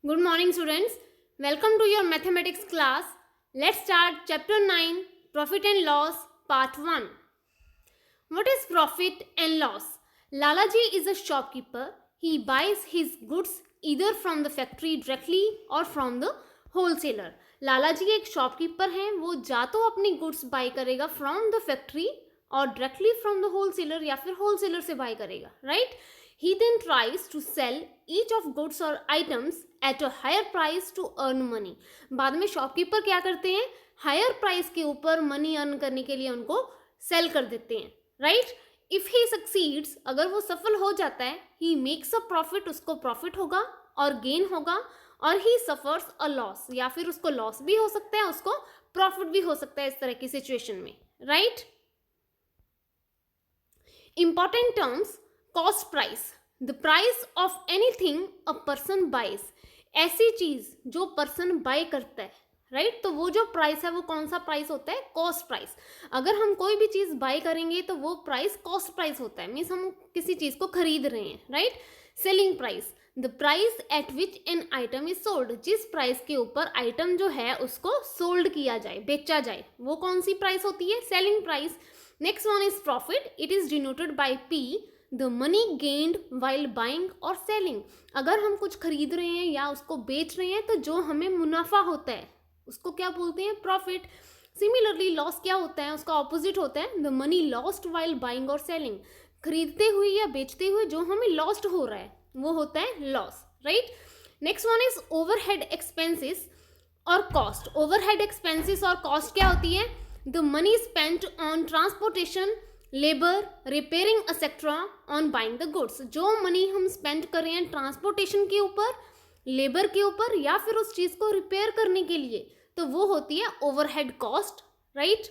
Good morning, students. Welcome to your mathematics class. Let's start chapter 9 Profit and Loss, part 1. What is profit and loss? Lalaji is a shopkeeper. He buys his goods either from the factory directly or from the wholesaler. Lalaji एक shopkeeper हैं, वो या तो अपनी goods by करेगा from the factory और directly from the wholesaler या फिर होलसेलर से बाय करेगा, right? He then tries to sell each of goods or items at a higher price to earn money. बाद में शॉपकीपर क्या करते हैं? हायर प्राइस के ऊपर मनी अर्न करने के लिए उनको सेल कर देते हैं, राइट? इफ ही सक्सीड्स, अगर वो सफल हो जाता है, ही मेक्स अ प्रॉफिट, उसको प्रॉफिट होगा और गेन होगा, और ही सफर्स अ लॉस, या फिर उसको लॉस भी हो सकता है, उसको प्रॉफिट भी हो सकता है इस तरह की सिचुएशन में, right? Important terms, cost price, the price of anything a person buys, ऐसी चीज जो पर्सन बाय करता है, राइट? तो वो जो प्राइस है वो कौन सा प्राइस होता है? Cost price. अगर हम कोई भी चीज बाय करेंगे तो वो प्राइस कॉस्ट प्राइस होता है, मीन्स हम किसी चीज को खरीद रहे हैं, right? Selling price, the price at which an item is sold, जिस प्राइस के ऊपर आइटम जो है उसको सोल्ड किया जाए, बेचा जाए, वो कौन सी प्राइस होती है? Selling price. Next one is profit, it is denoted by P, the money gained while buying और सेलिंग। अगर हम कुछ खरीद रहे हैं या उसको बेच रहे हैं तो जो हमें मुनाफा होता है उसको क्या बोलते हैं? प्रॉफिट। सिमिलरली लॉस क्या होता है? उसका ऑपोजिट होता है the money lost while buying और सेलिंग। खरीदते हुए या बेचते हुए जो हमें लॉस्ट हो रहा है वो होता है loss, right? Next one is overhead expenses और कॉस्ट। ओवरहेड एक्सपेंसेस और कॉस्ट क्या होती है? The money spent on transportation, labour, repairing etcetera on buying the goods. जो मनी हम स्पेंड कर रहे हैं ट्रांसपोर्टेशन के ऊपर, लेबर के ऊपर, या फिर उस चीज को रिपेयर करने के लिए, तो वो होती है overhead cost, right?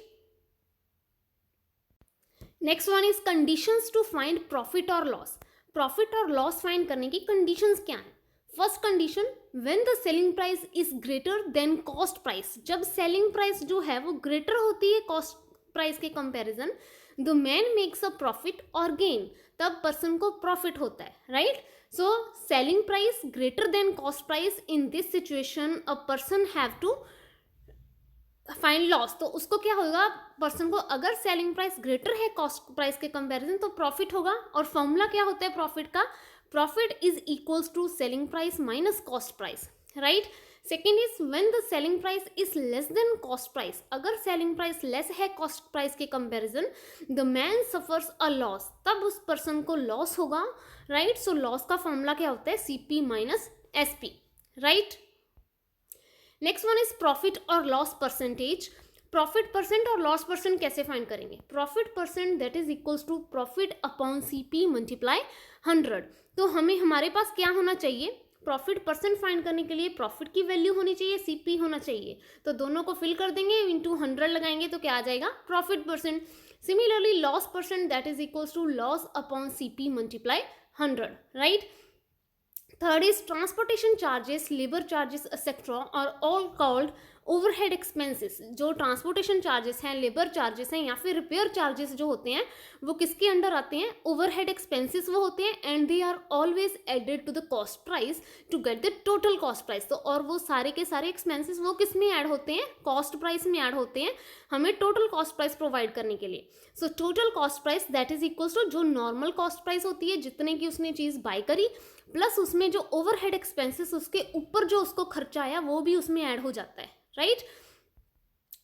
Next one is conditions to find profit और लॉस। प्रॉफिट और लॉस फाइंड करने की कंडीशंस क्या है? First condition, when the selling price is greater than cost price. जब सेलिंग प्राइस जो है वो ग्रेटर होती है कॉस्ट प्राइस के comparison, the man makes a profit और गेन, तब पर्सन को प्रॉफिट होता है, right? So selling price greater than cost price, in this situation a person have to find loss. तो उसको क्या होगा? पर्सन को अगर सेलिंग प्राइस ग्रेटर है कॉस्ट प्राइस के कंपैरिजन तो प्रॉफिट होगा। और फॉर्मूला क्या होता है प्रॉफिट का? Profit is equals to selling price minus cost price, right? Second is when the selling price is less than cost price. अगर सेलिंग प्राइस लेस है कॉस्ट प्राइस के comparison, the man suffers a loss, तब उस person को loss होगा, right? So loss का formula क्या होता है? CP minus SP, right? Next one is profit और लॉस परसेंटेज। प्रॉफिट परसेंट और लॉस परसेंट कैसे फाइंड करेंगे? Profit percent that is equals to profit upon CP multiply 100। तो हमें हमारे पास क्या होना चाहिए? प्रॉफिट परसेंट फाइंड करने के लिए प्रॉफिट की वैल्यू होनी चाहिए, सीपी होना चाहिए, तो दोनों को फिल कर देंगे, इंटू 100 लगाएंगे तो क्या आ जाएगा? Profit percent. Similarly loss percent that is equals to loss upon CP multiply 100, right? Third is transportation charges, labor charges, etc. are all called overhead expenses. जो ट्रांसपोर्टेशन चार्जेस हैं, लेबर चार्जेस हैं, या फिर रिपेयर चार्जेस जो होते हैं वो किसके अंडर आते हैं? ओवरहेड एक्सपेंसेस वो होते हैं, and they are always added to the cost price to get the total cost price. तो और वो सारे के सारे एक्सपेंसेस वो किस में ऐड होते हैं? कॉस्ट प्राइस में ऐड होते हैं, हमें टोटल कॉस्ट प्राइस प्रोवाइड करने के लिए। So total cost price that is equals to जो नॉर्मल कॉस्ट प्राइस होती है, जितने की उसने चीज़ बाय करी, प्लस उसमें जो ओवरहेड एक्सपेंसेस उसके ऊपर जो उसको खर्चा आया वो भी उसमें ऐड हो जाता है, right?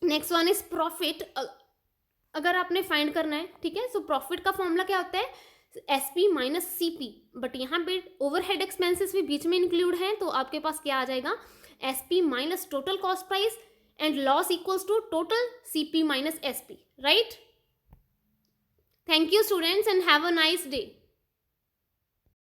Next one is profit. अगर आपने फाइंड करना है, ठीक है, सो प्रॉफिट का फॉर्मूला क्या होता है? एसपी माइनस सीपी, बट यहाँ पे ओवरहेड एक्सपेंसेस भी बीच में इंक्लूड हैं, तो आपके पास क्या आ जाएगा? SP minus total cost price, and loss equals to total CP minus SP, right? Thank you students and have a nice day.